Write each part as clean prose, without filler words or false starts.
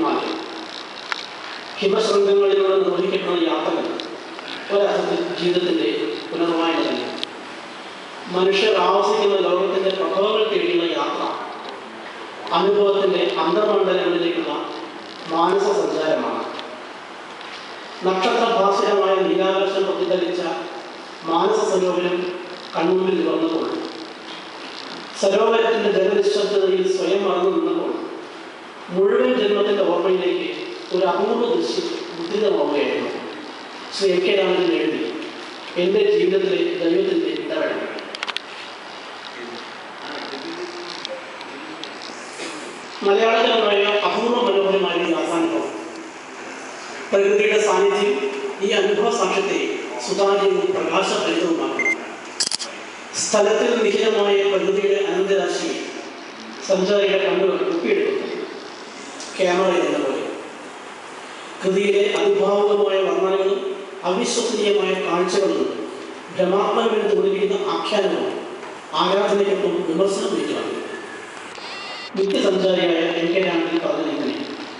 ഹിമാലയം. ഹിമശൃംഗങ്ങളിലൂടെ നിർവഹിക്കപ്പെടുന്ന യാത്രകൾ ഒരർത്ഥത്തിൽ ജീവിതത്തിൻ്റെ പുനർവായന തന്നെ. മനുഷ്യർ ആവസിക്കുന്ന ലോകത്തിൻ്റെ പ്രഭവങ്ങൾ തേടിയുള്ള യാത്ര അനുഭവത്തിൻ്റെ അന്തർമണ്ഡലങ്ങളിലേക്കുള്ള മാനസ സഞ്ചാരമാണ്. നക്ഷത്രഭാസുരമായ നീലാകാശം പ്രതിഫലിച്ച മാനസ സരോവരം കൺമുമ്പിൽ വന്നപ്പോൾ, സരോവരത്തിൻ്റെ ജലനിശബ്ദതയിൽ സ്വയം മറന്നു നിന്നപ്പോൾ മുഴുവൻ ജന്മത്തിൻ്റെ ഓർമ്മയിലേക്ക് ഒരു അപൂർവ ദൃശ്യം മുദ്രിതമാവുകയായിരുന്നു. ശ്രീ എ കെ രാമൻ എഴുതി എൻ്റെ ജീവിതത്തിലെ ദൈവത്തിൻ്റെ ഇടപെടൽ. മലയാളത്തിലുണ്ടായ അപൂർവ മനോഹരമായ യാത്രാനുഭവം. പ്രകൃതിയുടെ സാന്നിധ്യം ഈ അനുഭവ സാക്ഷ്യത്തെ സുതാര്യവും പ്രകാശഭരിതവുമാക്കുന്നു. സ്ഥലത്തിൽ നിഹിതമായ പ്രകൃതിയുടെ അനന്തരാശിയെ സഞ്ചാരിയുടെ കണ്ണുകൾ ഒപ്പിയെടുക്കുന്നു. ക്യാമറയിൽ എന്ന പോലെ കൃതിയിലെ അതിഭാവുകമായ വർണ്ണനകളും അവിശ്വസനീയമായ കാഴ്ചകളും ഭ്രമാത്മകമെന്ന് തോന്നിയിരിക്കുന്ന ആഖ്യാനങ്ങളും ആരാധനയ്ക്കൊപ്പം വിമർശനം വിളിക്കുകയാണ്. നിത്യസഞ്ചാരിയായ എൻ കെ രാമൻ പറഞ്ഞിങ്ങനെ: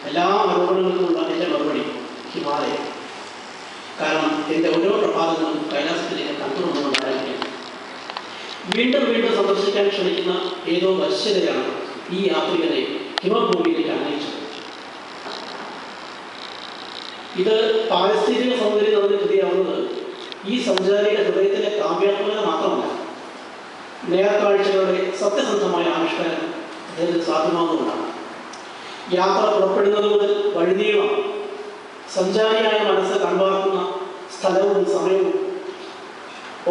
എല്ലാ ആരോപണങ്ങൾക്കുമുള്ള എൻ്റെ മറുപടി ഹിമാലയം. കാരണം എൻ്റെ ഓരോ പ്രഭാതങ്ങളും കൈലാസത്തിലേക്ക് കണ്ടുകൊണ്ടുകൊണ്ടായിരിക്കും. വീണ്ടും വീണ്ടും സന്ദർശിക്കാൻ ക്ഷണിക്കുന്ന ഏതോ വശ്യതയാണ് ഈ യാത്രികരെ ഹിമഭൂമിയിലേക്ക് അനയിച്ചത്. ഇത് പാരിസ്ഥിതിക സൗന്ദര്യം നിറഞ്ഞ കൃതിയാവുന്നത് ഈ സഞ്ചാരിയുടെ ഹൃദയത്തിലെ കാവ്യാത്മകത മാത്രമല്ല, നേർക്കാഴ്ചകളുടെ സത്യസന്ധമായ ആവിഷ്കാരം അദ്ദേഹത്തിന് സാധ്യമാകുന്നതാണ്. യാത്ര പുറപ്പെടുന്നത് മുതൽ വഴിനീളം സഞ്ചാരിയായ മനസ്സ് കൺപാർക്കുന്ന സ്ഥലവും സമയവും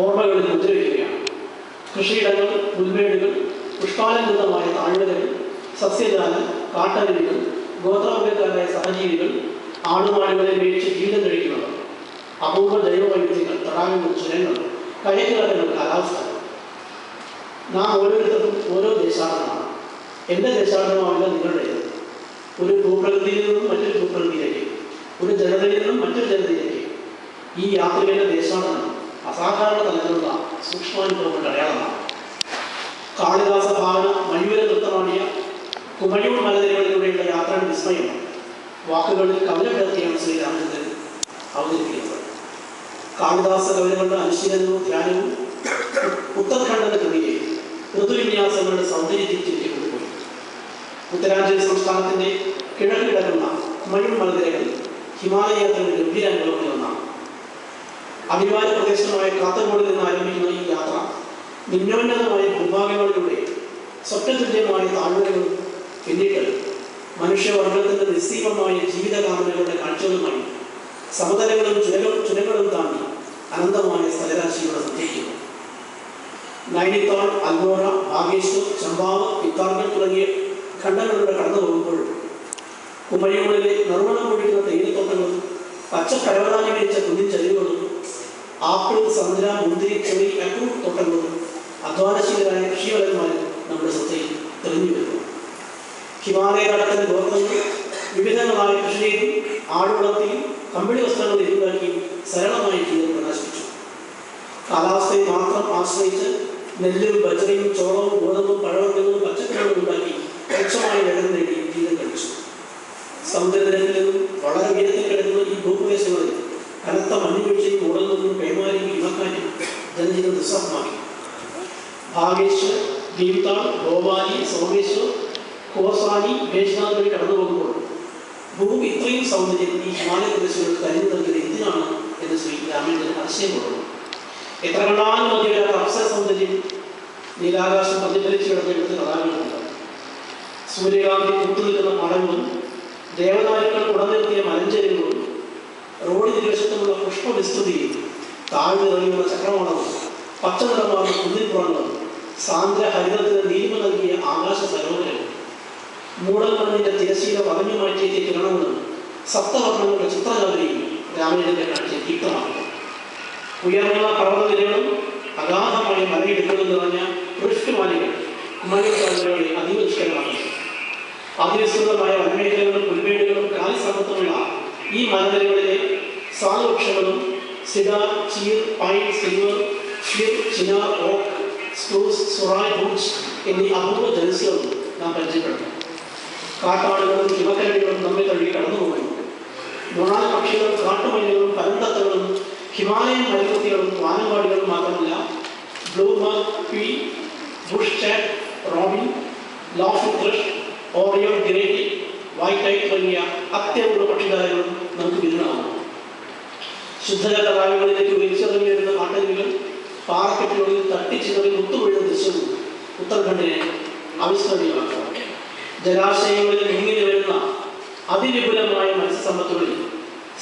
ഓർമ്മകളിൽ മുദ്രവയ്ക്കുകയാണ്. കൃഷിയിടങ്ങൾ, പുൽമേടുകൾ, പുഷ്പാലങ്കൃതമായ താഴ്വരകൾ, സസ്യജാലം, കാട്ടരുവികൾ, ഗോത്രവർഗക്കാരായ സഹജീവികൾ, ആടുമാടുകളെ മേടിച്ച് ജീവിതം കഴിക്കുന്നവർ, അപൂർവ ജൈവവൈവിധ്യങ്ങൾ, തടാകങ്ങൾ, ചുരങ്ങൾ, കയറ്റുകാരങ്ങൾ, കാലാവസ്ഥ. നാം ഓരോരുത്തർക്കും ഓരോ ദേശാടനമാണ്. എൻ്റെ ദേശാടനമാവില്ല നിങ്ങളുടേത്. ഒരു ഭൂപ്രകൃതിയിൽ നിന്നും മറ്റൊരു ഭൂപ്രകൃതിയിലേക്ക്, ഒരു ജനതയിൽ നിന്നും മറ്റൊരു ജനതയിലേക്ക് ഈ യാത്രികരുടെ ദേശാടനം അസാധാരണ തലത്തിലുള്ള സൂക്ഷ്മാനുഭവങ്ങളുടെ അടയാളമാണ്. കാളിദാസ ഭാവന മയൂര നൃത്തമാടിയ കുമയൂർ മലനിരകളിലൂടെയുള്ള യാത്രാ വിസ്മയം വാക്കുകളിൽ കവിത കിടത്തിയാണ് ശ്രീരാമചന്ദ്രൻ അവതരിപ്പിക്കുന്നത്. കാളിദാസ കവിതകളുടെ അനുശീലനവും ധ്യാനവും ഉത്തർഖണ്ഡന്റെ കൃതിയെ ഋതുവിന്യാസങ്ങളുടെ സൗന്ദര്യത്തിലേക്ക് കൊണ്ടുപോയി. ഉത്തരാഞ്ചൽ സംസ്ഥാനത്തിന്റെ കിഴക്ക് കിടക്കുന്ന കുമയൂർ മലനിരകൾ ഹിമാലയ യാത്രയുടെ ഗംഭീരാനുഭവങ്ങളിൽ ഒന്നാണ്. അനിവാര്യ പ്രദേശമായ കാസർഗോഡിൽ നിന്ന് ആരംഭിക്കുന്ന ഈ യാത്ര നിമ്നോന്നതമായ ഭൂഭാഗങ്ങളിലൂടെ സ്വപ്നതുല്യമായ താഴ്വരകളും പിന്നീട് മനുഷ്യവർഗത്തിന്റെ നിസ്സീമമായ ജീവിതകാമനകളുടെ കാഴ്ചകളുമായി സമതലങ്ങളും ചുരങ്ങളും താണ്ടി അനന്തമായ സ്ഥലരാശിയുടെ സഞ്ചരിക്കുന്നു. നൈനിത്താൾ, അൽമോറ, ബാഗേശ്വർ, ചമ്പാവ്, പിത്താർഗഡ് തുടങ്ങിയ ഖണ്ഡങ്ങളിലൂടെ കടന്നു പോകുമ്പോഴും കുമയൂരിലെ നിർവ്വണം പൊഴിക്കുന്ന തേയിലത്തോട്ടങ്ങളും പച്ചക്കടവറാനി വിരിച്ച കുന്നിൻ ചരിവുകളും ആപ്പിൾ, സമുദ്ര, മുന്തിരി, ചെറി, അക്രൂട്ട് തോട്ടങ്ങളും അധ്വാനശീലരായ കൃഷിവലന്മാരും നമ്മുടെ ശ്രദ്ധയിൽ തെളിഞ്ഞു വരുന്നു. ഹിമാലയ തടത്തിന്റെ ഗോത്രങ്ങൾ വിവിധങ്ങളായ കൃഷി ചെയ്തും ആടുവളർത്തിയും കമ്പിളി വസ്ത്രങ്ങൾ ഇരുണ്ടാക്കിയും സരളമായ ജീവിതം പ്രകാശിപ്പിച്ചു. കാലാവസ്ഥയെ മാത്രം ആശ്രയിച്ച് നെല്ലും ബജറയും ചോളവും ഗോതമ്പും പഴവർഗ്ഗങ്ങളും പച്ചക്കറികളും ഉണ്ടാക്കി മെച്ചമായ വെള്ളം നേടി ജീവിതം കഴിച്ചു. സമുദ്രനിരപ്പിൽ നിന്നും വളരെ ഉയരത്തിൽ കിടക്കുന്ന ഈ ഭൂപ്രദേശങ്ങളിൽ കനത്ത മഞ്ഞുവീഴ്ചയും മൂടൽമഞ്ഞും പേമാരിയും ഹിമക്കാറ്റും ജനജീവിതം ദുസ്സഹമാക്കി. ഭാഗേശ്വർ, ഭീംതാൾ, ഭോപാലി, സോമേശ്വർ, കോസാനി, ഭേഷ്നാഥ് വഴി കടന്നു പോകുമ്പോൾ ഭൂമി ഇത്രയും സൗന്ദര്യം ഈ ഹിമാലയ പ്രദേശങ്ങൾക്ക് കരുതി നൽകിയത് എന്തിനാണ് എന്ന് ശ്രീ രാമചന്ദ്രൻ അതിശയം കൊള്ളുന്നു. എത്ര കണ്ടാലും മതിവരാത്ത അപ്സര സൗന്ദര്യം നീലാകാശം പ്രതിഫലിച്ചു കിടന്നെടുത്ത് കഥാകളുണ്ട്. സൂര്യകാന്തി പൂത്തുനിൽക്കുന്ന മടങ്ങളും ദേവതാരുക്കൾ ഉടനിർത്തിയ മലഞ്ചെരിവുകളും റോഡിനിരുവശത്തുമുള്ള പുഷ്പവിസ്തൃതിയും താഴ്ന്നിറങ്ങിയുള്ള ചക്രവാളവും പച്ച നിറമാർന്ന കുന്നിൻപുറങ്ങളും സാന്ദ്ര ഹരിതത്തിന് നീലിമ നൽകിയ ആകാശ സരോവരവും മൂടൽമണ്ണിന്റെ തിരശീല വകഞ്ഞു മാറ്റിയ കിരണങ്ങളും സപ്തവർണ്ണങ്ങളുടെ ചിത്രജാലയും രാമചന്ദ്രന്റെ കാഴ്ചയിൽ വ്യക്തമാക്കുന്നു. ഉയർന്ന പർവ്വതനിരകളും അഗാധമായ മലയിടുക്കുകളും നിറഞ്ഞ വൃഷ്ടിമാലികൾ കുമയൂർ അതീവ നിഷ്കരമാക്കുന്നു. അതിവിസ്തൃതമായ വനമേഖലകളും പുൽമേടുകളും കാലിസമ്പത്തുമുള്ള ഈ മലനിരകളിലെ സാൽവൃക്ഷങ്ങളും സിഡാർ, ചീർ, പൈൻ, സിൽവർ, ഷിർ, ചിനാർ, ഓക്ക്, സ്പ്രൂസ്, സുറായ്, ബൂച്ച് എന്നീ അപൂർവ ജനസ്യവും നാം പരിചയപ്പെടുന്നു. കാട്ടാടുകളും ഹിമക്കരടികളും നമ്മെ തഴുകി മൊണാൽ പക്ഷികളും കാട്ടുമയിലുകളും പരന്തത്തകളും ഹിമാലയൻ മരുഭൂമികളും വാനമ്പാടികളും മാത്രമല്ല ബ്ലൂബർഗ്, പി, bush chat, robin, laughing thrush, ഓറിയോൺ ഗ്രേറ്റി, വൈറ്റ് ഐ തുടങ്ങിയ അത്യപൂർവ പക്ഷിജാലങ്ങളും നമുക്ക് വിരുദ്ധമാണ്. ശുദ്ധജല തടാകങ്ങളിലേക്ക് വലിച്ചിറങ്ങി വരുന്ന കാട്ടരുവികൾ പാറക്കെട്ടുകളിൽ തട്ടിച്ചിതറി മുത്തുവീഴുന്ന ദൃശ്യവും ഉത്തരാഖണ്ഡിനെ അവിസ്മരണീയമാക്കുക. ജലാശയങ്ങളിൽ മുങ്ങിന് വരുന്ന അതിവിപുലമായ മത്സ്യസമ്പത്തുകളിൽ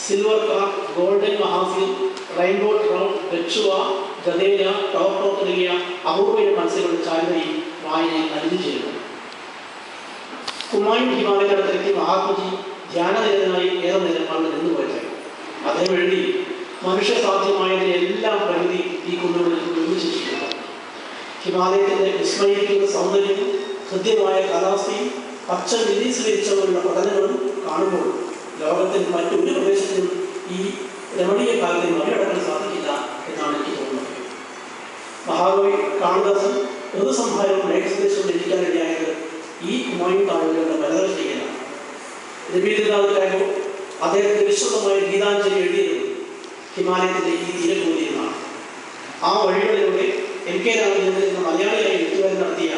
silver carp, golden mahseer, rainbow trout, ബെച്ചുവ, ഗദേല, ടോപ്രോ തുടങ്ങിയ അപൂർവ മത്സ്യങ്ങളുടെ ചാരുതയും വായനയിൽ അലിഞ്ഞു ചേരുന്നു. കുമായൂൺ ഹിമാലയത്തിലെത്തി മഹാത്മജി ധ്യാനനിരതനായി ഏറെ നേരം അവിടെ നിന്നുപോയത്. അദ്ദേഹം എഴുതി, മനുഷ്യ സാധ്യമായതിനെല്ലാം പ്രകൃതി ഈ കുന്നുകളിൽ നിർമ്മിച്ചിരിക്കുന്നു. ഹിമാലയത്തിന്റെ വിസ്മയിക്കുന്ന സൗന്ദര്യവും കൃത്യമായ കാലാവസ്ഥയും പച്ച വിരീസിലിരിച്ചവരുടെ പഠനങ്ങളും കാണുമ്പോൾ ലോകത്തിൽ മറ്റൊരു പ്രദേശത്തിനും ഈ രമണീയ കാലത്തെ മറികടക്കാൻ സാധിക്കില്ല എന്നാണ് എനിക്ക് തോന്നുന്നത്. മഹാകവി കാളിദാസൻ ഋതുസംഹാരവും മേഘസന്ദേശവും ഈ കുമായൂൺ താളുകളുടെ ബലരചനയാണ്. രവീന്ദ്രനാഥ് ടാഗോർ അദ്ദേഹത്തിന്റെ വിശ്വസമായ ഗീതാഞ്ജലി എഴുതിയത് ഹിമാലയത്തിന്റെ ഈ തീരഭൂമിയിലാണ്. ആ വഴികളിലൂടെ എം കെ രാമചന്ദ്രൻ എന്ന മലയാളിയായ എഴുത്തുകാരൻ നടത്തിയ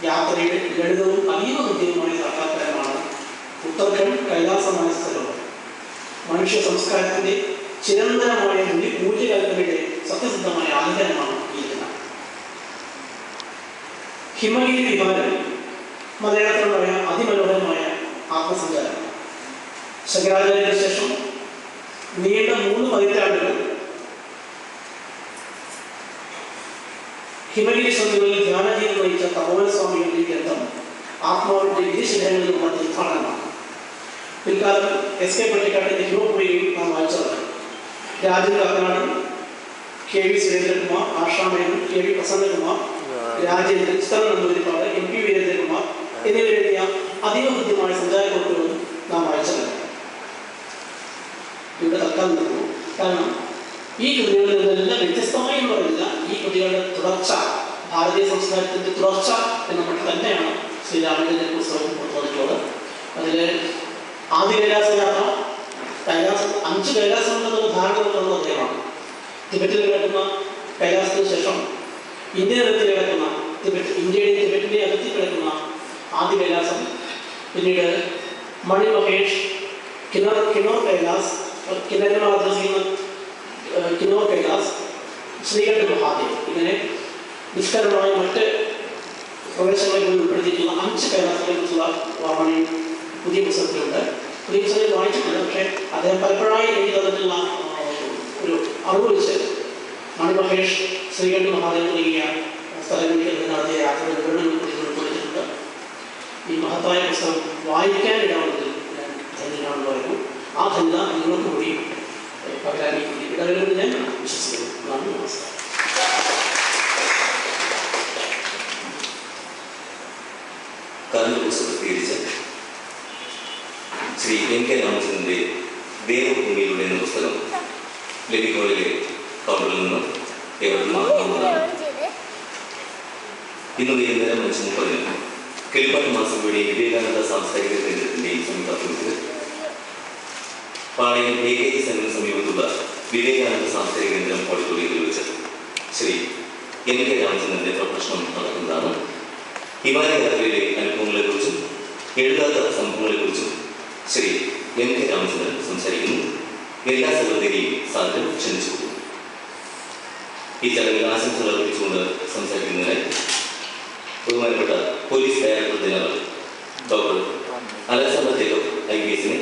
യാത്രയുടെ ലളിതവും അതീവ ഹൃദ്യവുമായ സാക്ഷാത്കാരമാണ് ഉത്തരാഖണ്ഡ് കൈലാസ മനസ്സരോവർ. മനുഷ്യ സംസ്കാരത്തിന്റെ ചിരന്തനമായ മൂല്യകൽപ്പനയുടെ സത്യസിദ്ധമായ ആലിംഗനമാണ് ഈ ദിനം. ഹിമഗിരി വിമാനം മലയാളത്തിലുള്ള അതിമനോഹരമായ ആത്മസഞ്ചാരം. ശങ്കരാചാര്യന് ശേഷം നീണ്ട 3 പതിറ്റാണ്ടുകൾ ഹിമഗിരി സ്വാമികളിൽ ധ്യാനജീവൻ നയിച്ച തപോവൻ സ്വാമികളുടെ ഈ ഗ്രന്ഥം ആത്മാവിന്റെ വിദേശിഖരങ്ങളിൽ നിന്നുള്ള തീർത്ഥാടനമാണ്. പിൽക്കാലം എസ് കെ പട്ടിക്കാട്ടിന്റെ ഹിമഭൂമിയിൽ നാം വായിച്ചതാണ്. Rajan Kakkanadan, K V Surendrakumar, ആഷാമേനൻ, K V Prasannakumar, Rajendran, Chithan Namboodiripad, M P Veerendrakumar എന്നിവരെഴുതിയ അതീവ കൃത്യമായ സഞ്ചാരക്കുറിപ്പുകളും നാം വായിച്ചതാണ്. ഇവിടെ തൽക്കാലം നിൽക്കുന്നു. കാരണം ഈ കൃതികളിൽ നിന്നെല്ലാം വ്യത്യസ്തമായി എന്ന് പറയുന്നില്ല. ഈ കൃതികളുടെ തുടർച്ച, ഭാരതീയ സംസ്കാരത്തിന്റെ തുടർച്ച എന്ന മട്ടിൽ തന്നെയാണ് ശ്രീരാമചന്ദ്രന്റെ പുസ്തകം പുറത്തുവന്നിട്ടുള്ളത്. അതിൽ ആദ്യ കൈലാസ യാത്ര, 5 കൈലാസമുണ്ടെന്നുള്ള ധാരണ ഉള്ളത് അദ്ദേഹമാണ്. ടിബറ്റിൽ കിടക്കുന്ന കൈലാസത്തിന് ശേഷം ഇന്ത്യൻ അതിർത്തി കിടക്കുന്ന ഇന്ത്യയുടെയും ടിബറ്റിന്റെയും അതിർത്തി കിടക്കുന്ന ആദ്യ കൈലാസം, പിന്നീട് മണി മഹേഷ്, കിന്നോർ കൈലാസ്, കിന്നോർ കൈലാസ്, ശ്രീകണ്ഠ മഹാദേവ്, ഇങ്ങനെ നിഷ്കരമായ മറ്റ് പ്രദേശങ്ങളിൽ ഉൾപ്പെടുത്തിയിട്ടുള്ള 5 കൈലാസങ്ങളെ കുറിച്ചുള്ള വാമണി പുതിയ പുസ്തകത്തിലുണ്ട്. പുതിയ പുസ്തകത്തിൽ വായിച്ചിട്ടില്ല. പക്ഷേ അദ്ദേഹം പലപ്പോഴായി എനിക്ക് തന്നിട്ടുള്ള ഒരു അറിവ് വെച്ച് മണി മഹേഷ്, ശ്രീകണ്ഠ മഹാദേവ് തുടങ്ങിയ സ്ഥലങ്ങളിൽ നടത്തിയ യാത്രയുടെ വിവരണങ്ങൾ ഉൾപ്പെടുത്തിയിട്ടുണ്ട്. ഈ മഹത്തായ പുസ്തകം വായിക്കാനിടാവുന്നതിൽ ഞാൻ ധന്യനാണെന്ന് ആ ധന്യത നിങ്ങൾക്ക് കൂടി പകരാൻ ഇടവരുമെന്ന് ഞാൻ വിശ്വസിക്കുന്നു. നന്ദി, നമസ്കാരം. കർമ്മ പുസ്തകം പ്രസിദ്ധീകരിച്ച ശ്രീ എം കെ രാമചന്ദ്രന്റെ ദേവഭൂമിയിലൂടെ എന്ന പുസ്തകം ലഭിക്കോളിലെ കൗണ്ടറിൽ നിന്ന് ഏവർക്കും ആഗ്രഹമാണ്. ഇന്ന് വൈകുന്നേരം 5:30 കിളിപ്പാട്ട് മാസങ്ങളുടെ വിവേകാനന്ദ സാംസ്കാരിക കേന്ദ്രത്തിന്റെയും സംയുക്താഭിമുഖ്യത്തിൽ പാളയം AKG സെന്ററിന് സമീപത്തുള്ള വിവേകാനന്ദ സാംസ്കാരിക കേന്ദ്രം ഓഡിറ്റോറിയത്തിൽ വെച്ച് ശ്രീ എം കെ രാമചന്ദ്രന്റെ പ്രഭാഷണം നടക്കുന്നതാണ്. ഹിമാലയ യാത്രയിലെ അനുഭവങ്ങളെക്കുറിച്ചും എഴുതാത്ത സംഭവങ്ങളെക്കുറിച്ചും ശ്രീ എം കെ രാമചന്ദ്രൻ സംസാരിക്കുന്നു. എല്ലാ സഹോദരിയും സാദരം ക്ഷണിച്ചു. ഈ ചടങ്ങിൽ ആശംസകൾ അർപ്പിച്ചുകൊണ്ട് സംസാരിക്കുന്നതിനായി ബഹുമാനപ്പെട്ട police director general doctor Alexander Jacob IPSനെ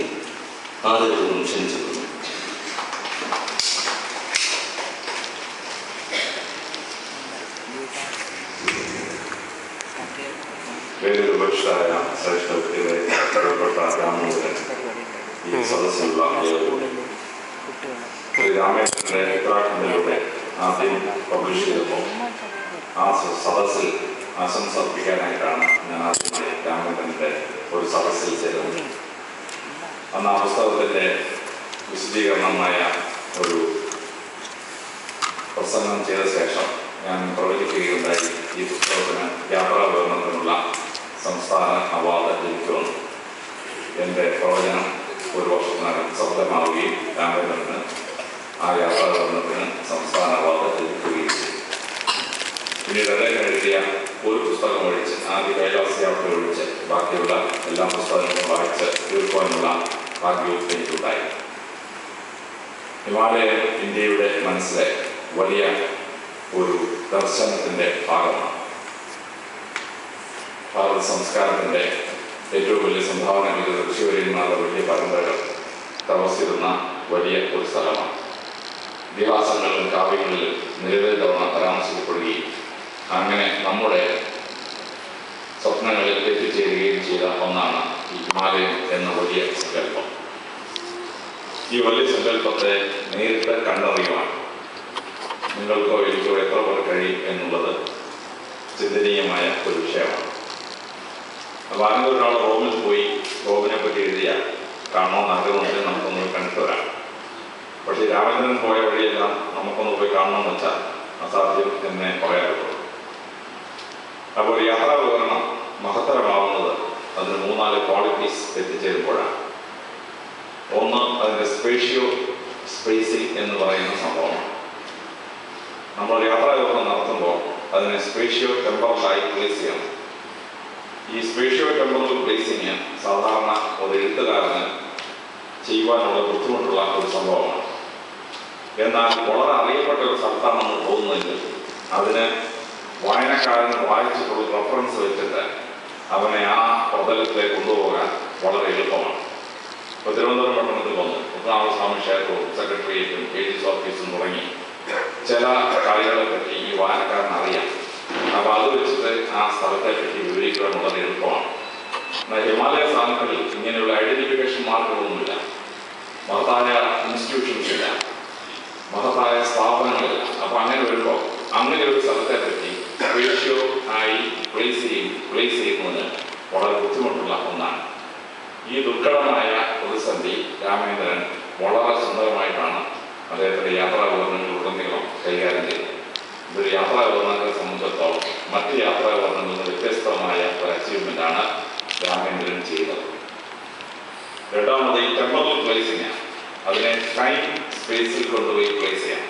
ആദരപൂർവ്വം ക്ഷണിച്ചു. വേദപക്ഷായ ശ്രേഷ്ഠ വ്യക്തികളെ രാമോദരൻ ഈ സദസ്സിലുള്ള രാമേന്ദ്രന്റെ ഉത്തരാഖണ്ഡിലൂടെ ആദ്യം പബ്ലിഷ് ചെയ്തപ്പോൾ ആ സദസ്സിൽ ആശംസ അർപ്പിക്കാനായിട്ടാണ് ഞാൻ ആദ്യമായി രാമേന്ദ്രന്റെ ഒരു സദസ്സിൽ ചേരുന്നത്. അന്ന് ആ പുസ്തകത്തിൻ്റെ വിശദീകരണമായ ഒരു പ്രസംഗം ചെയ്ത ശേഷം ഞാൻ പ്രവചിക്കുകയുണ്ടായി ഈ പുസ്തകത്തിന് യാത്രാ വിവരണത്തിനുള്ള സംസ്ഥാന അവാർഡ് ലഭിക്കുമെന്ന്. എൻ്റെ പ്രവചനം 1 വർഷത്തോളം വർഷത്തിനകം സഫലമാവുകയും രാമേന്ദ്രന് ആ യാത്രാവിവരണത്തിന് സംസ്ഥാന അവാർഡ് ലഭിക്കുകയും ചെയ്തു. പിന്നീട് അദ്ദേഹം എഴുതിയ ഒരു പുസ്തകം ഒഴിച്ച്, ആദ്യ കൈലാസ യാത്ര ഒഴിച്ച് ബാക്കിയുള്ള എല്ലാ പുസ്തകങ്ങളും വായിച്ച് തീർക്കുവാനുള്ള ഭാഗ്യവും എനിക്കുണ്ടായി. ഹിമാലയൻ ഇന്ത്യയുടെ മനസ്സിലെ വലിയ ഒരു ദർശനത്തിൻ്റെ ഭാഗമാണ്. ഭാരത സംസ്കാരത്തിൻ്റെ ഏറ്റവും വലിയ സംഭാവന ഇത് ഋഷിവര്യന്മാരുടെ വലിയ പരമ്പരകൾ തപസ്സിരുന്ന വലിയ ഒരു സ്ഥലമാണ്. ഇതിഹാസങ്ങളിലും കാവ്യങ്ങളിലും നിരവധി തവണ പരാമർശിക്കപ്പെടുകയും അങ്ങനെ നമ്മുടെ സ്വപ്നങ്ങളിൽ എത്തിച്ചേരുകയും ചെയ്ത ഒന്നാണ് ഈ ഹിമാലയം എന്ന വലിയ സങ്കല്പം. ഈ വലിയ സങ്കല്പത്തെ നേരിട്ട് കണ്ടറിയുവാൻ നിങ്ങൾക്കോ എനിക്കോ എത്ര പേർ കഴിയും എന്നുള്ളത് ചിന്തനീയമായ ഒരു വിഷയമാണ്. അപ്പോൾ അങ്ങനെ ഒരാൾ റോമിൽ പോയി റോമിനെ പറ്റി എഴുതിയാൽ കാണണമെന്ന് ആഗ്രഹമുണ്ടെങ്കിൽ നമുക്കൊന്ന് കണ്ടിട്ട് വരാം. പക്ഷേ രാമേന്ദ്രൻ പോയ വഴിയെല്ലാം നമുക്കൊന്ന് പോയി കാണണമെന്ന് വെച്ചാൽ അസാധ്യം എന്ന് പറയാറുള്ളൂ. അപ്പോൾ യാത്രാ വിവരണം മഹത്തരമാവുന്നത് അതിന് 3-4 ക്വാളിറ്റീസ് എത്തിച്ചേരുമ്പോഴാണ്. ഒന്ന്, അതിൻ്റെ സ്പേസിംഗ് എന്ന് പറയുന്ന സംഭവമാണ്. നമ്മൾ യാത്രാ വിവരണം നടത്തുമ്പോൾ അതിനെ ടെമ്പറലായി പ്ലേസ് ചെയ്യണം. ഈ ടെമ്പറൽ പ്ലേസിങ് സാധാരണ ഒരു എഴുത്തുകാരന് ചെയ്യുവാനുള്ള ബുദ്ധിമുട്ടുള്ള ഒരു സംഭവമാണ്. എന്നാൽ വളരെ അറിയപ്പെട്ട ഒരു സ്ഥലത്താണ് നമ്മൾ പോകുന്നതെങ്കിൽ അതിന് വായനക്കാരന് വായിച്ചിട്ടുള്ള റെഫറൻസ് വെച്ചിട്ട് അവനെ ആ പ്രതലത്തിലേക്ക് കൊണ്ടുപോകാൻ വളരെ എളുപ്പമാണ്. ഇപ്പോൾ തിരുവനന്തപുരം പട്ടണത്തിൽ വന്നു പത്മനാഭസ്വാമി ക്ഷേത്രവും സെക്രട്ടേറിയറ്റും ഏജീസ് ഓഫീസും തുടങ്ങി ചില കാര്യങ്ങളെ പറ്റി ഈ വായനക്കാരൻ അറിയാം. അപ്പോൾ അത് വെച്ചിട്ട് ആ സ്ഥലത്തെ പറ്റി വിവരിക്കുവാൻ വളരെ എളുപ്പമാണ്. എന്നാൽ ഹിമാലയ സ്ഥാനങ്ങളിൽ ഇങ്ങനെയുള്ള ഐഡന്റിഫിക്കേഷൻ മാർക്കുകളൊന്നുമില്ല, മഹത്തായ ഇൻസ്റ്റിറ്റ്യൂഷൻസ് ഇല്ല, മഹത്തായ സ്ഥാപനങ്ങളില്ല. അപ്പോൾ അങ്ങനെ വരുമ്പോൾ അങ്ങനെ ഒരു സ്ഥലത്തെ പറ്റി ആയി പ്ലേസ് ചെയ്യുന്നതിന് വളരെ ബുദ്ധിമുട്ടുള്ള ഒന്നാണ്. ഈ ദുർഘടമായ പ്രതിസന്ധി രാമേന്ദ്രൻ വളരെ സുന്ദരമായിട്ടാണ് അദ്ദേഹത്തിൻ്റെ യാത്രാ വിവരണങ്ങളിലുടനീളം കൈകാര്യം ചെയ്തത്. ഇതൊരു യാത്രാ വിവരണങ്ങളെ സംബന്ധിച്ചിടത്തോളം മറ്റ് യാത്രാ വിവരണങ്ങളിൽ നിന്ന് വ്യത്യസ്തമായ ഒരു അച്ചീവ്മെൻ്റാണ് രാമേന്ദ്രൻ ചെയ്യുന്നത്. രണ്ടാമത് ഈ ടെമ്പറൽ പ്ലേസിംഗ്, അതിനെ ടൈം സ്പേസിൽ കൊണ്ടുപോയി പ്ലേസ് ചെയ്യാം.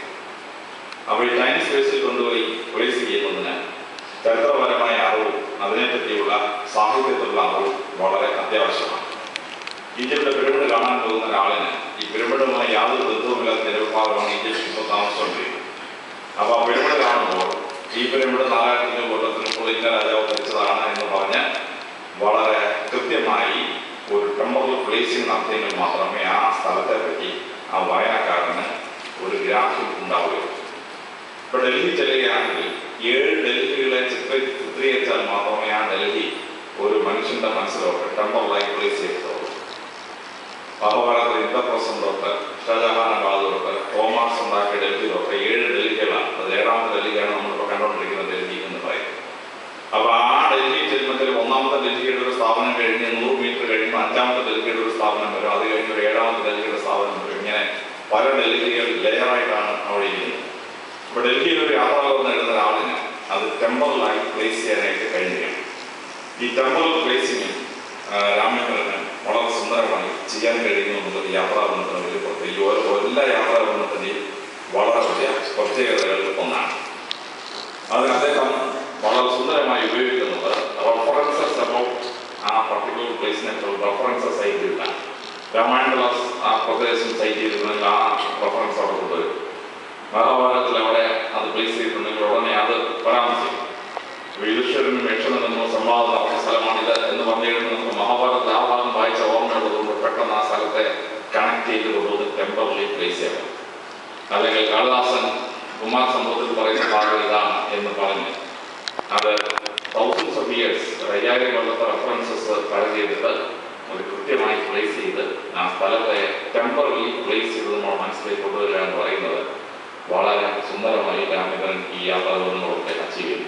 അപ്പോൾ ഈ ടൈം സ്പേസിൽ കൊണ്ടുപോയി പ്ലേസ് ചെയ്യുന്നതിന് ചരിത്രപരമായ അറിവും അതിനെപ്പറ്റിയുള്ള സാഹിത്യത്തിലുള്ള അറിവും വളരെ അത്യാവശ്യമാണ്. ഈജിപ്തിലെ പിരമിഡ് കാണാൻ പോകുന്ന ഒരാളിന് ഈ പിരമിഡുമായി യാതൊരു ബന്ധവുമില്ലാത്ത നിലവിഭാഗമാണ് ഈജിപ്തിൽ ഇപ്പോൾ താമസിച്ചുകൊണ്ടിരിക്കുന്നത്. അപ്പോൾ ആ പിരമിഡ് കാണുമ്പോൾ ഈ പിരമിഡ് 4500 കൊല്ലത്തിന് മുമ്പ് ഇന്ന രാജാവ് ധരിച്ചതാണ് എന്ന് പറഞ്ഞ് വളരെ കൃത്യമായി ഒരു ടെമ്പറൽ പ്ലേസിംഗ് നടത്തിയെങ്കിൽ മാത്രമേ ആ സ്ഥലത്തെ പറ്റി ആ വായനക്കാരന് ഒരു ഗ്രാഹ്യം ഉണ്ടാവുകയുള്ളൂ. ഇപ്പോൾ ഡൽഹി ചെല്ലുകയാണെങ്കിൽ 7 ഡൽഹികളെ ചിത്രീകരിച്ചാൽ മാത്രമേ ആ ഡൽഹി ഒരു മനുഷ്യന്റെ മനസ്സിലോട്ട് ടെമ്പറലായി പ്ലേസ് ചെയ്യത്തുള്ളൂ. മഹാഭാരതത്തിൽ ഇന്ദ്രപ്രസ്ഥം തൊട്ട് ഷാജഹാനാബാദ് തൊട്ട് തോമാസ് ഉണ്ടാക്കിയ ഡൽഹി തൊട്ട് 7 ഡൽഹികളാണ്. അത് 7ാമത്തെ ഡൽഹിയാണ് നമ്മളിപ്പോൾ കണ്ടുകൊണ്ടിരിക്കുന്ന ഡൽഹി എന്ന് പറയുന്നത്. അപ്പോൾ ആ ഡൽഹി ചെല്ലുമ്പോൾ 1ാമത്തെ ഡൽഹിയുടെ ഒരു സ്ഥാപനം കഴിഞ്ഞ് 100 മീറ്റർ കഴിയുമ്പോൾ 5ാമത്തെ ഡൽഹിയുടെ ഒരു സ്ഥാപനം വരും. അത് കഴിഞ്ഞ് ഒരു 7ാമത്തെ ഡൽഹിയുടെ സ്ഥാപനം വരും. ഇങ്ങനെ പല ഡൽഹികൾ ലെയറായിട്ടാണ് അവിടെ ഇരിക്കുന്നത്. അപ്പോൾ ഡൽഹിയിൽ ഒരു യാത്ര എഴുതുന്ന ഒരാളിന് അത് ടെമ്പറലായി പ്ലേസ് ചെയ്യാനായിട്ട് കഴിഞ്ഞിരിക്കണം. ഈ ടെമ്പറൽ പ്ലേസിംഗ് രാമേന്ദ്രന് വളരെ സുന്ദരമായി ചെയ്യാൻ കഴിയുന്നു എന്നുള്ളത് യാത്രാബന്ധത്തിന് വലിയ പ്രത്യേകിച്ച് എല്ലാ യാത്രാബന്ധത്തിൻ്റെയും വളരെ വലിയ പ്രത്യേകതകളിൽ ഒന്നാണ്. അതിന് അദ്ദേഹം വളരെ സുന്ദരമായി ഉപയോഗിക്കുന്നത് റെഫറൻസസ് അബൌട്ട് ആ പർട്ടിക്കുലർ പ്ലേസിനെ റെഫറൻസസ് സൈറ്റില്ല. രാമായണദാസ് ആ പ്രദേശം സൈറ്റ് ചെയ്തിട്ടുണ്ടെങ്കിൽ ആ റെഫറൻസ് അവിടെ കൊണ്ടുവരും. മഹാഭാരതത്തിൽ അവിടെ അത് പ്ലേസ് ചെയ്തിട്ടുണ്ടെങ്കിൽ ഉടനെ അത് പരാമർശിക്കും. യുധിഷ്ഠിരനും യക്ഷനെന്നോ സംവാദം നടന്ന സ്ഥലമാണിത് എന്ന് പറഞ്ഞു കഴിഞ്ഞാൽ നമുക്ക് മഹാഭാരതത്തിൽ ആ ഭാഗം വായിച്ച ഓർമ്മയുള്ളതുകൊണ്ട് പെട്ടെന്ന് ആ സ്ഥലത്തെ കണക്ട് ചെയ്ത് കൊണ്ടുവന്ന് ടെമ്പറലി പ്ലേസ് ചെയ്യണം. അല്ലെങ്കിൽ കാളിദാസൻ കുമാർ സംഭവത്തിൽ പറയുന്ന ഭാഗം ഇതാണ് എന്ന് പറഞ്ഞ് അത് തൗസൻഡ്സ് ഓഫ് ഇയേഴ്സ് 5000 കൊല്ലത്തെ റെഫറൻസസ് കളക്ട് ചെയ്തിട്ട് ഒരു കൃത്യമായി പ്ലേസ് ചെയ്ത് ആ സ്ഥലത്തെ ടെമ്പറലി പ്ലേസ് ചെയ്ത് നമ്മൾ മനസ്സിലേക്ക് കൊണ്ടുവരിക എന്ന് പറയുന്നത് വളരെ സുന്ദരമായി രാമേന്ദ്രൻ ഈ യാത്രാവിവരണങ്ങളൊക്കെ അച്ചീവ് ചെയ്തു.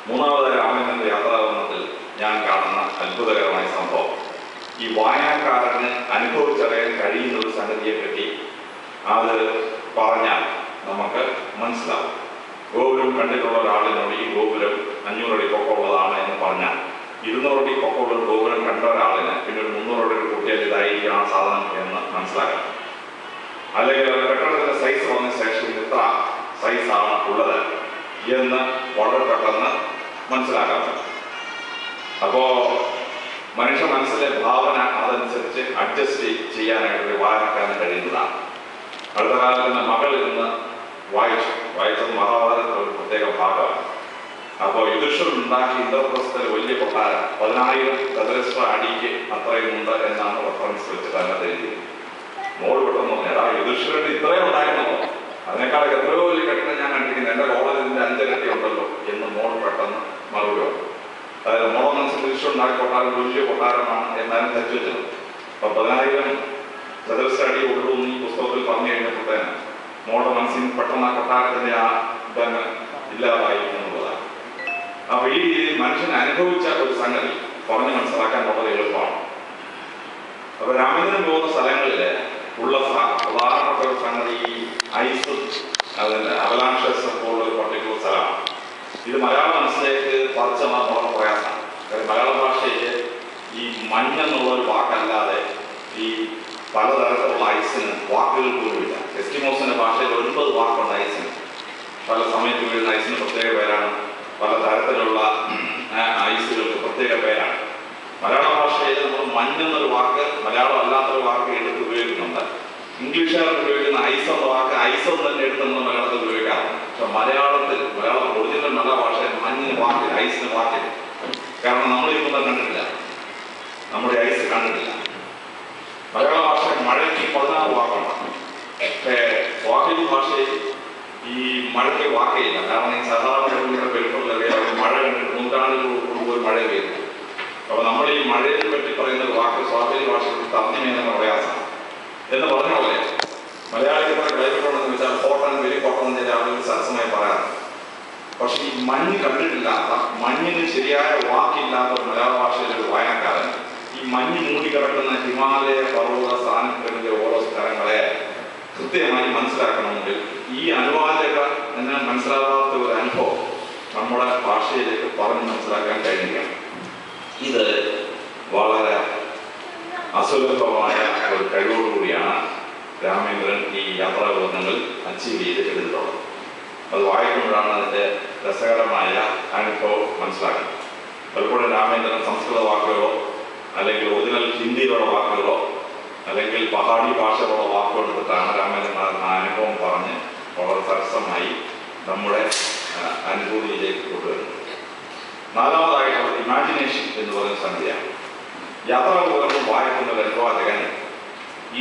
മൂന്നാമത് രാമേന്ദ്രൻ്റെ യാത്രാവിവരണത്തിൽ ഞാൻ കാണുന്ന അത്ഭുതകരമായ സംഭവം ഈ വായനക്കാരന് അനുഭവിച്ചറിയാൻ കഴിയുന്ന ഒരു സംഗതിയെ പറ്റി അത് പറഞ്ഞാൽ നമുക്ക് മനസ്സിലാവും. ഗോപുരം കണ്ടിട്ടുള്ള ഒരാളിനോട് ഈ ഗോപുരം 500 അടി പൊക്കമുള്ളതാണ് എന്ന് പറഞ്ഞാൽ 200 അടി പൊക്കമുള്ള ഒരു ഗോപുരം കണ്ട ഒരാളിന് പിന്നെ ഒരു 300 അടി കൂട്ടിയാൽ ഇതായിരിക്കും ആ സാധനം എന്ന് മനസ്സിലാക്കാം. അല്ലെങ്കിൽ കെട്ടിടത്തിന്റെ സൈസ് വന്ന ശേഷം എത്ര സൈസാണ് ഉള്ളത് എന്ന് വളരെ പെട്ടെന്ന് മനസ്സിലാക്കാം. അപ്പോൾ മനുഷ്യ മനസ്സിലെ ഭാവന അതനുസരിച്ച് അഡ്ജസ്റ്റ് ചെയ്യാനായിട്ട് വായനക്കാരന് കഴിയുന്നതാണ്. അടുത്ത കാലത്ത് തന്നെ മകൾ ഇരുന്ന് വായിച്ചത് മഹാഭാരതത്തിലെ ഒരു പ്രത്യേക ഭാഗമാണ്. അപ്പോൾ യുധിഷ്ഠിരൻ ഉണ്ടാക്കി ഇന്ദ്രപ്രസ്ഥത്തിൽ വലിയ കൊട്ടാരം 10,000 ചതുരശ്ര അടിക്ക് അത്രയുമുണ്ട് എന്നാണ് റെഫറൻസ് വെച്ചിട്ട് അതിനകത്ത് എഴുതിയത്. മോൾ പെട്ടെന്ന് പറഞ്ഞാൽ യുധിഷ്ഠിരൻ ഇത്രയും ഉണ്ടായിരുന്നല്ലോ, അതിനേക്കാൾ എത്രയോ വലിയ കെട്ടിടം ഞാൻ കണ്ടിരിക്കുന്നത്, എൻ്റെ കോളേജിന്റെ 5 ഇരട്ടി ഉണ്ടല്ലോ എന്ന് മോൾ പെട്ടെന്ന് മറുപടി പറഞ്ഞു. അതായത് മോളെ മനസ്സിൽ യുധിഷ്ഠിരൻ ഉണ്ടാക്കിയ കൊട്ടാരം വലിയ കൊട്ടാരമാണ് എന്നാലും ധരിച്ചു വെച്ചത്. അപ്പൊ 10,000 ചതുരശ്ര അടി ഉള്ളൂ എന്ന് ഈ പുസ്തകത്തിൽ പറഞ്ഞു കഴിഞ്ഞപ്പോഴത്തേന് മോളുടെ മനസ്സിൽ പെട്ടെന്ന് ആ കൊട്ടാരത്തിന്റെ ആ ഇതങ്ങ് ഇല്ലാതായി എന്നുള്ളതാണ്. അപ്പൊ ഈ രീതിയിൽ മനുഷ്യൻ അനുഭവിച്ച ഒരു സംഗതി പറഞ്ഞ് മനസ്സിലാക്കാൻ വളരെ എളുപ്പമാണ്. അപ്പൊ രാമചന്ദ്രൻ പോകുന്ന സ്ഥലങ്ങളില് ഉള്ള പ്രധാനപ്പെട്ട ഒരു സംഗതി ഈ ഐസ്, അതിന്റെ അവലാൻഷസ് പോലുള്ള ഒരു പർട്ടിക്കുലർ സ്ഥലമാണ്. ഇത് മലയാള മനസ്സിലേക്ക് പറിച്ചു വന്നാൽ വളരെ പ്രയാസമാണ്. കാരണം മലയാള ഭാഷയിൽ ഈ മഞ്ഞെന്നുള്ള ഒരു വാക്കല്ലാതെ ഈ പലതരത്തിലുള്ള ഐസിന് വാക്കുകൾ പോലുമില്ല. എസ്കിമോസിന്റെ ഭാഷയിൽ 9 വാക്കുണ്ട് ഐസിന്. പല സമയത്ത് വീഴുന്ന ഐസിന് പ്രത്യേക പേരാണ്, പല തരത്തിലുള്ള ഐസുകൾക്ക് പ്രത്യേക പേരാണ്. മലയാള ഭാഷയിൽ നമ്മൾ മഞ്ഞെന്നൊരു വാക്ക് മലയാളം അല്ലാത്തൊരു വാക്ക് എടുത്ത് ഉപയോഗിക്കുന്നുണ്ട്. ഇംഗ്ലീഷുകാർ ഉപയോഗിക്കുന്ന ഐസ് എന്ന വാക്ക് ഐസ് എന്ന് തന്നെ എടുത്ത് നമ്മൾ മലയാളത്തിൽ ഉപയോഗിക്കാറുണ്ട്. പക്ഷെ മലയാളം ഒറിജിനൽ മലയാള ഭാഷയിൽ മഞ്ഞിന് വാക്കില്ല, ഐസിന് വാക്കില്ല. കാരണം നമ്മളിപ്പോൾ കണ്ടിട്ടില്ല, നമ്മുടെ ഐസ് കണ്ടിട്ടില്ല. മലയാള ഭാഷ മഴയ്ക്ക് 16 വാക്കുണ്ട്. പക്ഷേ സ്വാഹിലി ഭാഷയിൽ ഈ മഴയ്ക്ക് വാക്കയില്ല. കാരണം ഈ സാധാരണ പെരുപ്പുള്ളറിയാം മഴ കണ്ടിട്ട് നൂറ്റാണ്ടുകൾ മുമ്പ് ഒരു മഴ പെയ്തു. അപ്പൊ നമ്മൾ ഈ മഴയെ പറ്റി പറയുന്ന ഒരു വാക്ക് സ്വാഹിലി ഭാഷയിൽ തർജ്ജിമ പ്രയാസമാണ് എന്ന് പറഞ്ഞ പോലെ മലയാളിക്ക് ക്ലൈമറ്റ് ഉണ്ടെന്ന് വെച്ചാൽ ഹോട്ട് ആൻഡ് വെരി ഹോട്ട് എന്ന് ചില ആളുകൾ സരസമായി പറയാറ്. പക്ഷെ ഈ മഞ്ഞ് കണ്ടിട്ടില്ലാത്ത, മഞ്ഞിന് ശരിയായ വാക്കില്ലാത്ത ഒരു മലയാള ഭാഷയിലെ ഒരു വായനക്കാരൻ ഈ മഞ്ഞ് മൂടിക്കിടക്കുന്ന ഹിമാലയ പർവ്വത സ്ഥാനങ്ങളിലെ ഓരോ സ്ഥലങ്ങളെ കൃത്യമായി മനസ്സിലാക്കണമെങ്കിൽ ഈ അനുവാചക എന്ന് മനസ്സിലാകാത്ത ഒരു അനുഭവം നമ്മുടെ ഭാഷയിലേക്ക് പറഞ്ഞ് മനസ്സിലാക്കാൻ കഴിയുകയാണ്. ഇത് വളരെ അസുലഭമായ ഒരു കഴിവോടുകൂടിയാണ് രാമേന്ദ്രൻ ഈ യാത്രാവിവരണങ്ങൾ അച്ചീവ് ചെയ്തിട്ടുള്ളത്. അത് വായിക്കുമ്പോഴാണ് അതിൻ്റെ രസകരമായ അനുഭവം മനസ്സിലാക്കുന്നത്. പലപ്പോഴും രാമേന്ദ്രൻ സംസ്കൃത വാക്കുകളോ അല്ലെങ്കിൽ ഒറിജിനൽ ഹിന്ദിയിലുള്ള വാക്കുകളോ അല്ലെങ്കിൽ പഹാടി ഭാഷകളുള്ള വാക്കുകൾ എടുത്തിട്ടാണ് രാമേന്ദ്രൻ ആ അനുഭവം പറഞ്ഞ് വളരെ സരസമായി നമ്മുടെ അനുഭൂതിയിലേക്ക് കൊണ്ടുവരുന്നത്. 4മതായിട്ടുള്ള ഇമാജിനേഷൻ എന്ന് പറയുന്ന സംഗതിയാണ്. യാത്രാപൂർവ്വം വായിക്കുന്ന ഒരു അനുവാചകൻ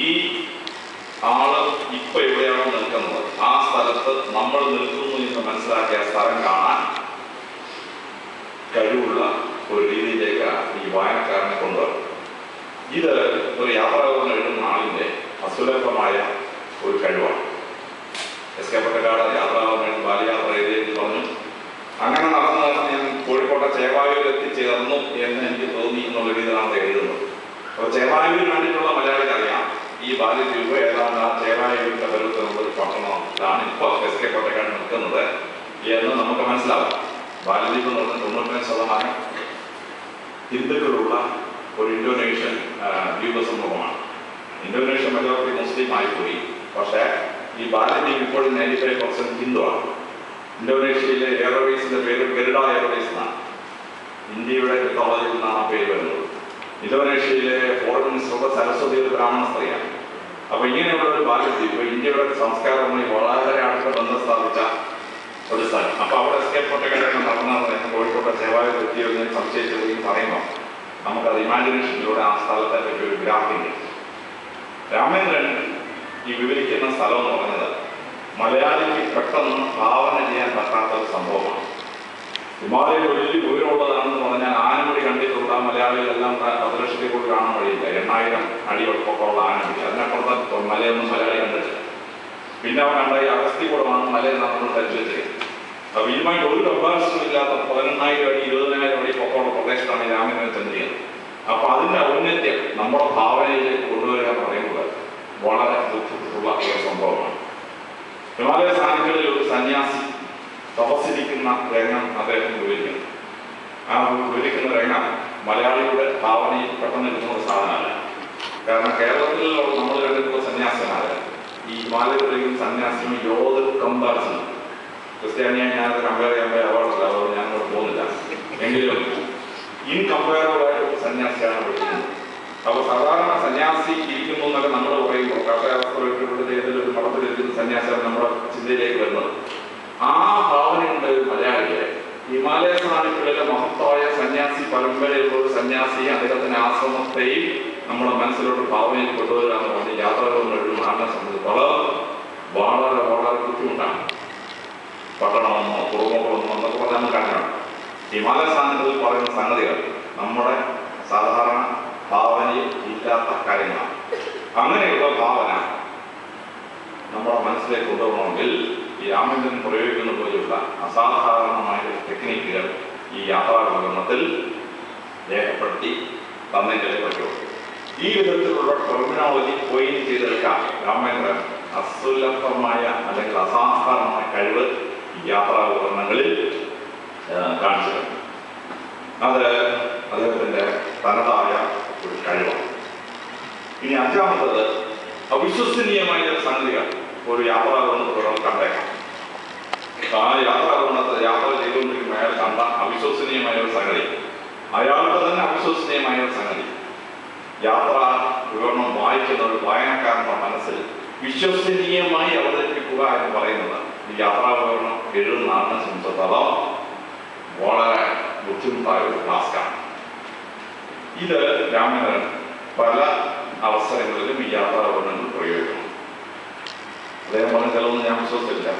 ഈ ആള് ഇപ്പൊ എവിടെയാണോ നിൽക്കുന്നത് ആ സ്ഥലത്ത് നമ്മൾ നിൽക്കുന്നു എന്ന് മനസ്സിലാക്കിയ സ്ഥലം കാണാൻ കഴിവുള്ള ഒരു രീതിയിലേക്ക് ഈ വായനക്കാരനെ കൊണ്ടുവരണം. ഇത് ഒരു യാത്രാപൂർവ്വം എഴുതുന്ന ആളിന്റെ അസുലഭമായ ഒരു കഴിവാണ്. എസ് കെ പൊറ്റക്കാട് യാത്രാപൂർവ്വം ബാലയാത്ര എഴുതിയെന്ന് പറഞ്ഞു. അങ്ങനെ നടന്ന് ഞാൻ കോഴിക്കോട്ടെ ചേവായൂരിൽ എത്തിച്ചേർന്നു എന്ന് എനിക്ക് തോന്നി എന്നുള്ള രീതിയിലാണ് എഴുതുന്നത്. അപ്പോൾ ചേവായൂരിൽ കണ്ടിട്ടുള്ള മലയാളിക്ക് അറിയാം ഈ ബാല്യദ്വീപ് ഏതാണ്ട് ആ ചേവായൂരിന്റെ പരുവത്തിലുള്ള ഒരു പട്ടണത്തിലാണ് ഇപ്പോൾ എസ് കെ പൊറ്റക്കാട് നിൽക്കുന്നത് എന്ന് നമുക്ക് മനസ്സിലാവും. ബാല്യദ്വീപ് എന്ന് പറഞ്ഞാൽ 95% ഹിന്ദുക്കളുള്ള ഒരു ഇന്തോനേഷ്യൻ ദ്വീപ സമൂഹമാണ്. ഇന്തോനേഷ്യ മെജോറിറ്റി മുസ്ലിം ആയിപ്പോയി. പക്ഷേ ഈ ബാല്യദ്വീപ് ഇപ്പോഴും 95% ഹിന്ദുവാണ്. ഇന്തോനേഷ്യയിലെ എയർവേസിന്റെ പേര് ഗരുഡ എയർവേസ് എന്നാണ്. ഇന്ത്യയുടെ മിത്തോളജിയിൽ നിന്നാണ് ആ പേര് വരുന്നത്. ഇന്തോനേഷ്യയിലെ ഫോറിൻ മിനിസ്റ്റർ സരസ്വതി ഒരു ബ്രാഹ്മണ സ്ത്രീയാണ്. അപ്പൊ ഇങ്ങനെയുള്ള ഒരു ബാല്യദ്വീപ് ഇന്ത്യയുടെ സംസ്കാരവുമായി വളരെ അടുത്ത ബന്ധം സ്ഥാപിച്ച ഒരു സ്ഥലം. അപ്പൊ അവിടെ എസ് കെ പൊറ്റക്കാട് നടന്ന കോഴിക്കോട്ടെ ചേവായൂർ എത്തിയെന്ന് സംശയിച്ചതെങ്കിൽ പറയുമ്പോൾ നമുക്കത് ഇമാജിനേഷനിലൂടെ ആ സ്ഥലത്തെ പറ്റി ഒരു ഗ്രാഫിംഗ്. രാമേന്ദ്രൻ ഈ വിവരിക്കുന്ന സ്ഥലം എന്ന് പറഞ്ഞത് മലയാളിക്ക് പെട്ടെന്ന് ഭാവന ചെയ്യാൻ പറ്റാത്ത ഒരു സംഭവമാണ്. ഹിമാലയം വലിയ ദൂരമുള്ളതാണെന്ന് പറഞ്ഞാൽ ആനമുടി കണ്ടിട്ടുള്ള മലയാളികളെല്ലാം 10 ലക്ഷത്തിൽ കൂടി കാണാൻ വഴിയില്ല. 8000 അടി പൊക്കമുള്ള ആനമുടി, അതിനപ്പുറത്ത് മലയൊന്നും മലയാളി കണ്ടിട്ടില്ല. പിന്നെ അവൻ കണ്ട ഈ അഗസ്തികൂടമാണ് മലയിൽ നമ്മൾ ധരിച്ചു വെച്ചിരിക്കുന്നത്. അപ്പൊ ഇതുമായിട്ട് ഒരു കമ്പാരിസണും ഇല്ലാത്ത 10000 അടി 20000 അടി പൊക്കമുള്ള പ്രദേശത്താണ് ഈ രാമേന്ദ്രൻ ചെന്നിരിക്കുന്നത്. അപ്പൊ അതിന്റെ ഔന്നത്യം നമ്മുടെ ഭാവനയിലേക്ക് കൊണ്ടുവരിക എന്ന് പറയുന്നത് വളരെ ബുദ്ധിമുട്ടുള്ള ഒരു സംഭവമാണ്. ഹിമാലയ സ്ഥാനങ്ങളിൽ ഒരു സന്യാസി തപസ്സിരിക്കുന്ന രംഗം അദ്ദേഹം വിവരിക്കുന്നു. ആ വിവരിക്കുന്ന രംഗം മലയാളിയുടെ ഭാവനയിൽ പെട്ടെന്ന് കിട്ടുന്ന ഒരു സാധനമല്ല. കാരണം കേരളത്തിൽ നമ്മൾ കണ്ടിട്ടുള്ള സന്യാസിമാര് ഈ ഹിമാലയത്തിലേക്കും സന്യാസിയും യോതൊരു കമ്പാരിസൺ ക്രിസ്ത്യാനിയായി ഞാനത് കമ്പയർ ചെയ്യാൻ അവാർഡല്ല, അതുകൊണ്ട് ഞാനോട് പോകുന്നില്ല. എങ്കിലും ഇൻകമ്പയറബിളായിട്ട് സന്യാസിയാണ് വിളിക്കുന്നത്. അപ്പോൾ സാധാരണ സന്യാസി ഇരിക്കുന്നു എന്നൊക്കെ നമ്മൾ പറയുമ്പോൾ കർഷകരുടെ ഏതൊരു മഠത്തിലിരിക്കുന്ന സന്യാസിയാണ് നമ്മുടെ ചിന്തയിലേക്ക് വരുന്നത്. ആ ഭാവനയുണ്ട് മലയാളിയെ. ഹിമാലയ സാനികളിലെ മഹത്തായ സന്യാസി പരമ്പരയിലുള്ള ഒരു സന്യാസി അദ്ദേഹത്തിന്റെ ആശ്രമത്തെയും നമ്മുടെ മനസ്സിലോട്ട് ഭാവനയിൽ കൊണ്ടുവരിക എന്ന് പറഞ്ഞ് യാത്രകളൊന്നും ഒരു നാടിനെ സംബന്ധിച്ചിടത്തോളം വളരെ വളരെ ബുദ്ധിമുട്ടാണ്. പട്ടണമെന്നോ കുടുംബങ്ങളൊന്നോ എന്നൊക്കെ പറഞ്ഞാൽ നമുക്ക് കാണണം. ഹിമാലയ സാനികളിൽ പറയുന്ന സംഗതികൾ നമ്മുടെ സാധാരണ ഭാവനയിൽ ഇല്ലാത്ത കാര്യങ്ങളാണ്. അങ്ങനെയുള്ള ഭാവന നമ്മുടെ മനസ്സിലേക്ക് കൊണ്ടുപോകണമെങ്കിൽ ഈ രാമചന്ദ്രൻ പ്രയോഗിക്കുന്ന പോലെയുള്ള അസാധാരണമായ ടെക്നിക്കുകൾ ഈ യാത്രാവിവരണത്തിൽ രേഖപ്പെടുത്തി തന്നെങ്കിലേ പറ്റുള്ളൂ. ഈ വിധത്തിലുള്ള ടെർമിനോളജി കോയിൻ ചെയ്തെടുക്കാൻ രാമചന്ദ്രൻ അസുലഭമായ അല്ലെങ്കിൽ അസാധാരണമായ കഴിവ് ഈ യാത്രാവിവരണങ്ങളിൽ കാണിച്ചിട്ടുണ്ട്. അത് അദ്ദേഹത്തിൻ്റെ തനതായ ഒരു കഴിവാണ്. ഇനി അഞ്ചാമത്തത് അവിശ്വസനീയമായ സംഗതികൾ ഒരു യാത്രാവിവരണത്തിൽ കണ്ടേക്കാം. ആ യാത്ര ചെയ്തുകൊണ്ടിരിക്കുമ്പോൾ അയാൾ കണ്ട അവിശ്വസനീയമായ ഒരു സംഗതി, അയാളുടെ തന്നെ അവിശ്വസനീയമായ ഒരു സംഗതി യാത്രാ വിവരണം വായിക്കുന്ന ഒരു വായനക്കാരന്റെ മനസ്സിൽ വിശ്വസനീയമായി അവതരിപ്പിക്കുക എന്ന് പറയുന്നത് ഈ യാത്രാ വിവരണം എഴുതുന്ന ആളിനെ സംബന്ധിച്ചിടത്തോളം വളരെ ബുദ്ധിമുട്ടായ ഒരു ടാസ്ക്കാണ്. ഇത് രാമചന്ദ്രൻ പല അവസരങ്ങളിലും ഈ യാത്രാ വിവരണങ്ങൾ പ്രയോഗിക്കുന്നു. അദ്ദേഹം പറഞ്ഞ ചിലവൊന്നും ഞാൻ വിശ്വസിച്ചില്ല.